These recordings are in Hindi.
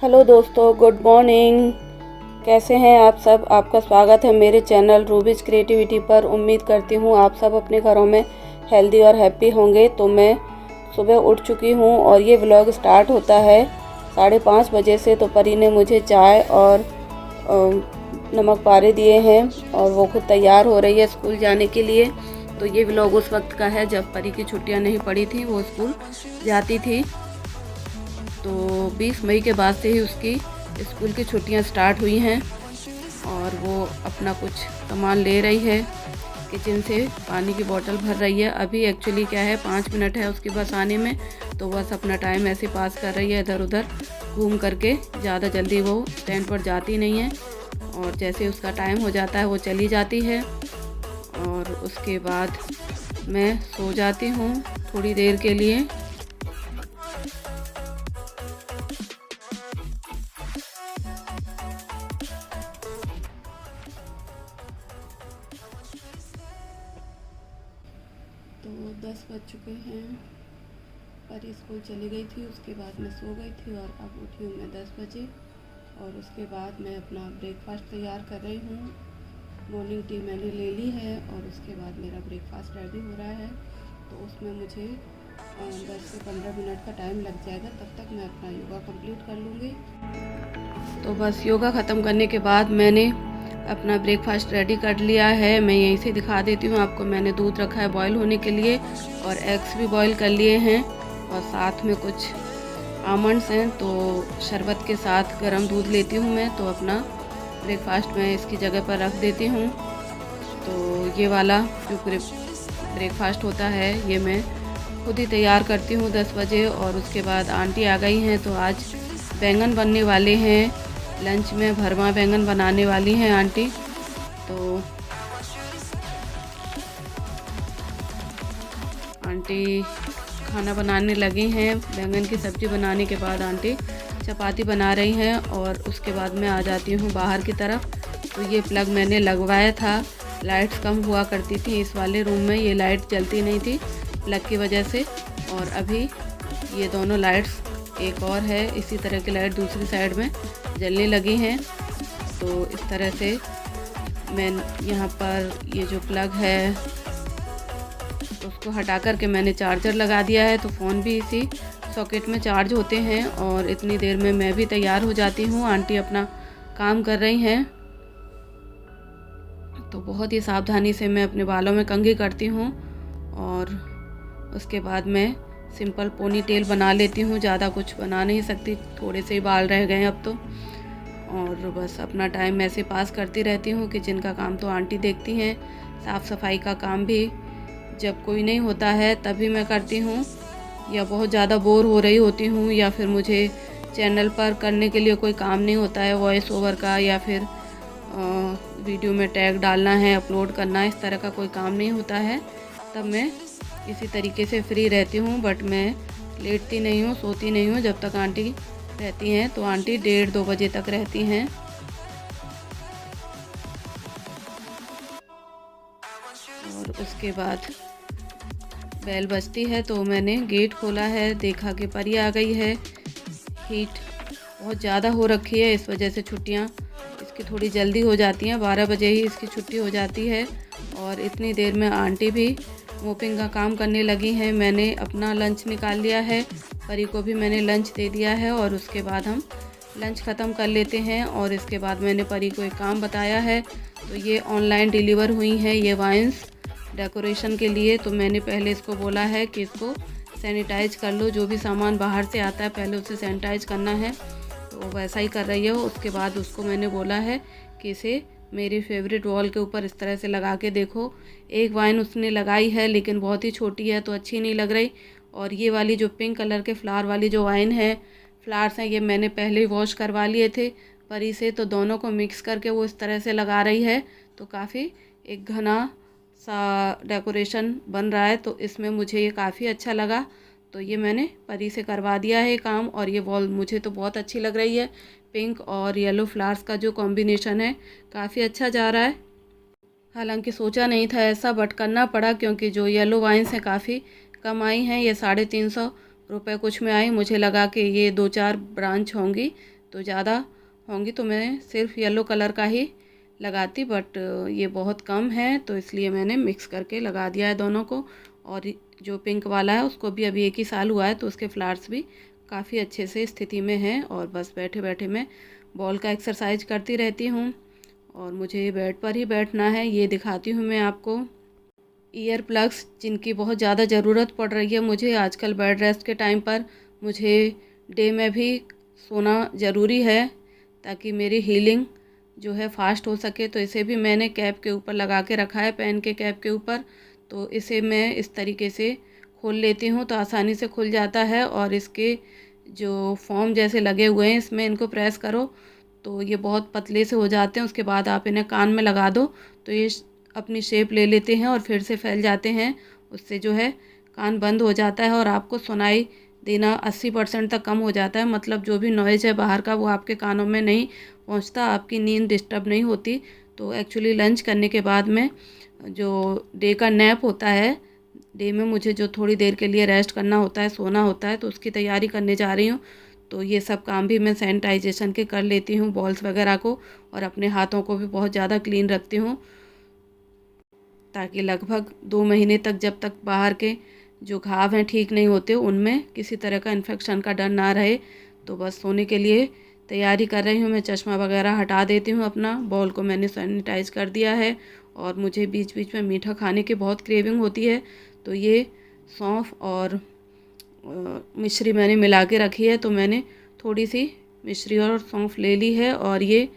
हेलो दोस्तों, गुड मॉर्निंग। कैसे हैं आप सब। आपका स्वागत है मेरे चैनल रूबीज क्रिएटिविटी पर। उम्मीद करती हूँ आप सब अपने घरों में हेल्दी और हैप्पी होंगे। तो मैं सुबह उठ चुकी हूँ और ये व्लॉग स्टार्ट होता है 5:30 बजे से। तो परी ने मुझे चाय और नमक पारे दिए हैं और वो खुद तैयार हो रही है स्कूल जाने के लिए। तो ये व्लॉग उस वक्त का है जब परी की छुट्टियाँ नहीं पड़ी थी, वो स्कूल जाती थी। तो 20 मई के बाद से ही उसकी स्कूल की छुट्टियां स्टार्ट हुई हैं और वो अपना कुछ सामान ले रही है। किचन से पानी की बोतल भर रही है। अभी एक्चुअली क्या है, 5 मिनट है उसके बस आने में, तो बस अपना टाइम ऐसे पास कर रही है इधर उधर घूम करके। ज़्यादा जल्दी वो स्टैंड पर जाती नहीं है और जैसे उसका टाइम हो जाता है वो चली जाती है। और उसके बाद मैं सो जाती हूँ थोड़ी देर के लिए। तो 10 बज चुके हैं। परी स्कूल चली गई थी, उसके बाद मैं सो गई थी और अब उठी हूँ मैं 10 बजे। और उसके बाद मैं अपना ब्रेकफास्ट तैयार कर रही हूँ। मॉर्निंग टी मैंने ले ली है और उसके बाद मेरा ब्रेकफास्ट रेडी हो रहा है। तो उसमें मुझे 10 से 15 मिनट का टाइम लग जाएगा। तब तक मैं अपना योगा कंप्लीट कर लूँगी। तो बस योगा ख़त्म करने के बाद मैंने अपना ब्रेकफास्ट रेडी कर लिया है। मैं यहीं से दिखा देती हूँ आपको। मैंने दूध रखा है बॉईल होने के लिए और एग्स भी बॉईल कर लिए हैं और साथ में कुछ आमंड्स हैं। तो शरबत के साथ गर्म दूध लेती हूँ मैं। तो अपना ब्रेकफास्ट मैं इसकी जगह पर रख देती हूँ। तो ये वाला जो ब्रेकफास्ट होता है ये मैं खुद ही तैयार करती हूँ 10 बजे। और उसके बाद आंटी आ गई हैं, तो आज बैंगन बनने वाले हैं। लंच में भरमा बैंगन बनाने वाली हैं आंटी। तो आंटी खाना बनाने लगी हैं। बैंगन की सब्ज़ी बनाने के बाद आंटी चपाती बना रही हैं और उसके बाद मैं आ जाती हूँ बाहर की तरफ। तो ये प्लग मैंने लगवाया था। लाइट्स कम हुआ करती थी इस वाले रूम में, ये लाइट जलती नहीं थी प्लग की वजह से। और अभी ये दोनों लाइट्स, एक और है इसी तरह की लाइट दूसरी साइड में जलने लगी हैं। तो इस तरह से मैं यहाँ पर ये जो प्लग है उसको हटा कर के मैंने चार्जर लगा दिया है। तो फ़ोन भी इसी सॉकेट में चार्ज होते हैं और इतनी देर में मैं भी तैयार हो जाती हूँ। आंटी अपना काम कर रही हैं। तो बहुत ही सावधानी से मैं अपने बालों में कंघी करती हूँ और उसके बाद मैं सिंपल पोनी टेल बना लेती हूँ। ज़्यादा कुछ बना नहीं सकती, थोड़े से ही बाल रह गए अब तो। और बस अपना टाइम ऐसे पास करती रहती हूँ। किचन का काम तो आंटी देखती हैं, साफ़ सफाई का काम भी जब कोई नहीं होता है तभी मैं करती हूँ, या बहुत ज़्यादा बोर हो रही होती हूँ, या फिर मुझे चैनल पर करने के लिए कोई काम नहीं होता है वॉइस ओवर का, या फिर वीडियो में टैग डालना है, अपलोड करना है, इस तरह का कोई काम नहीं होता है, तब मैं इसी तरीके से फ्री रहती हूँ। बट मैं लेटती नहीं हूँ, सोती नहीं हूँ जब तक आंटी रहती हैं। तो आंटी 1:30-2 बजे तक रहती हैं। और उसके बाद बेल बजती है तो मैंने गेट खोला है, देखा कि परी आ गई है। हीट बहुत ज़्यादा हो रखी है, इस वजह से छुट्टियाँ इसकी थोड़ी जल्दी हो जाती हैं। 12 बजे ही इसकी छुट्टी हो जाती है। और इतनी देर में आंटी भी मोपिंग का काम करने लगी हैं। मैंने अपना लंच निकाल लिया है, परी को भी मैंने लंच दे दिया है और उसके बाद हम लंच ख़त्म कर लेते हैं। और इसके बाद मैंने परी को एक काम बताया है। तो ये ऑनलाइन डिलीवर हुई हैं ये वाइन्स डेकोरेशन के लिए। तो मैंने पहले इसको बोला है कि इसको सैनिटाइज कर लो, जो भी सामान बाहर से आता है पहले उसे सैनिटाइज करना है। तो वैसा ही कर रही है। उसके बाद उसको मैंने बोला है कि इसे मेरी फेवरेट वॉल के ऊपर इस तरह से लगा के देखो। एक वाइन उसने लगाई है लेकिन बहुत ही छोटी है तो अच्छी नहीं लग रही। और ये वाली जो पिंक कलर के फ्लावर वाली जो वाइन है, फ्लावर्स हैं, ये मैंने पहले ही वॉश करवा लिए थे परी से। तो दोनों को मिक्स करके वो इस तरह से लगा रही है। तो काफ़ी एक घना सा डेकोरेशन बन रहा है। तो इसमें मुझे ये काफ़ी अच्छा लगा। तो ये मैंने परी से करवा दिया है काम। और ये वॉल मुझे तो बहुत अच्छी लग रही है। पिंक और येलो फ्लावर्स का जो कॉम्बिनेशन है काफ़ी अच्छा जा रहा है। हालांकि सोचा नहीं था ऐसा, बट करना पड़ा क्योंकि जो येलो वाइन्स हैं काफ़ी कम आई हैं। ये 350 रुपये कुछ में आई। मुझे लगा कि ये 2-4 ब्रांच होंगी तो ज़्यादा होंगी तो मैं सिर्फ येलो कलर का ही लगाती, बट ये बहुत कम है तो इसलिए मैंने मिक्स करके लगा दिया है दोनों को। और जो पिंक वाला है उसको भी अभी 1 ही साल हुआ है तो उसके फ्लावर्स भी काफ़ी अच्छे से स्थिति में हैं। और बस बैठे बैठे मैं बॉल का एक्सरसाइज करती रहती हूँ और मुझे बेड पर ही बैठना है। ये दिखाती हूँ मैं आपको ईयर प्लग्स, जिनकी बहुत ज़्यादा ज़रूरत पड़ रही है मुझे आजकल बेड रेस्ट के टाइम पर। मुझे डे में भी सोना ज़रूरी है ताकि मेरी हीलिंग जो है फास्ट हो सके। तो इसे भी मैंने कैप के ऊपर लगा के रखा है, पेन के कैप के ऊपर। तो इसे मैं इस तरीके से खोल लेती हूँ तो आसानी से खुल जाता है। और इसके जो फॉर्म जैसे लगे हुए हैं इसमें इनको प्रेस करो तो ये बहुत पतले से हो जाते हैं। उसके बाद आप इन्हें कान में लगा दो तो ये अपनी शेप ले लेते हैं और फिर से फैल जाते हैं। उससे जो है कान बंद हो जाता है और आपको सुनाई देना 80% तक कम हो जाता है। मतलब जो भी नॉइज़ है बाहर का वो आपके कानों में नहीं पहुंचता, आपकी नींद डिस्टर्ब नहीं होती। तो एक्चुअली लंच करने के बाद में जो डे का नैप होता है, डे में मुझे जो थोड़ी देर के लिए रेस्ट करना होता है, सोना होता है, तो उसकी तैयारी करने जा रही हूँ। तो ये सब काम भी मैं सैनिटाइजेशन के कर लेती हूँ, बॉल्स वगैरह को, और अपने हाथों को भी बहुत ज़्यादा क्लीन रखती हूँ ताकि लगभग 2 महीने तक, जब तक बाहर के जो घाव हैं ठीक नहीं होते, उनमें किसी तरह का इन्फेक्शन का डर ना रहे। तो बस सोने के लिए तैयारी कर रही हूँ मैं। चश्मा वगैरह हटा देती हूँ अपना, बॉल को मैंने सैनिटाइज कर दिया है। और मुझे बीच बीच में मीठा खाने की बहुत क्रेविंग होती है तो ये सौंफ और मिश्री मैंने मिला के रखी है, तो मैंने थोड़ी सी मिश्री और सौंफ ले ली है। और ये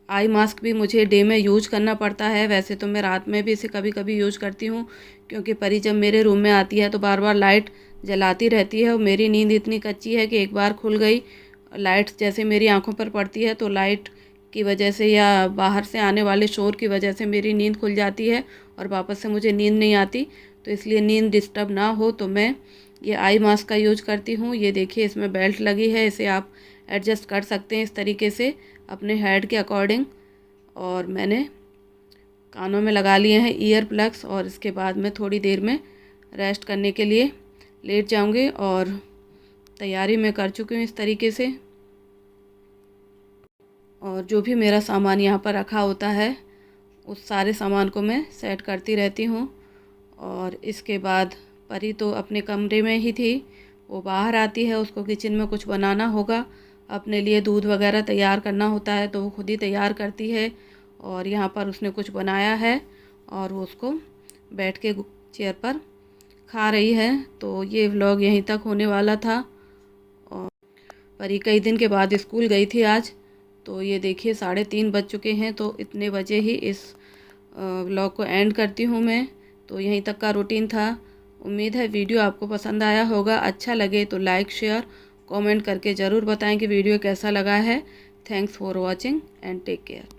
आई मास्क भी मुझे डे में यूज करना पड़ता है। वैसे तो मैं रात में भी इसे कभी कभी यूज करती हूँ क्योंकि परी जब मेरे रूम में आती है तो बार बार लाइट जलाती रहती है और मेरी नींद इतनी कच्ची है कि एक बार खुल गई लाइट जैसे मेरी आंखों पर पड़ती है तो लाइट की वजह से या बाहर से आने वाले शोर की वजह से मेरी नींद खुल जाती है और वापस से मुझे नींद नहीं आती। तो इसलिए नींद डिस्टर्ब ना हो तो मैं ये आई मास्क का यूज करती हूँ। ये देखिए इसमें बेल्ट लगी है, इसे आप एडजस्ट कर सकते हैं इस तरीके से अपने हेड के अकॉर्डिंग। और मैंने कानों में लगा लिए हैं ईयर प्लग्स और इसके बाद मैं थोड़ी देर में रेस्ट करने के लिए लेट जाऊंगी। और तैयारी मैं कर चुकी हूँ इस तरीके से। और जो भी मेरा सामान यहाँ पर रखा होता है उस सारे सामान को मैं सेट करती रहती हूँ। और इसके बाद परी तो अपने कमरे में ही थी, वो बाहर आती है, उसको किचन में कुछ बनाना होगा, अपने लिए दूध वगैरह तैयार करना होता है तो वो खुद ही तैयार करती है। और यहाँ पर उसने कुछ बनाया है और वो उसको बैठ के चेयर पर खा रही है। तो ये व्लॉग यहीं तक होने वाला था। और परी कई दिन के बाद स्कूल गई थी आज। तो ये देखिए 3:30 बज चुके हैं, तो इतने बजे ही इस व्लॉग को एंड करती हूँ मैं। तो यहीं तक का रूटीन था। उम्मीद है वीडियो आपको पसंद आया होगा। अच्छा लगे तो लाइक शेयर कमेंट करके ज़रूर बताएं कि वीडियो कैसा लगा है। Thanks for watching and take care.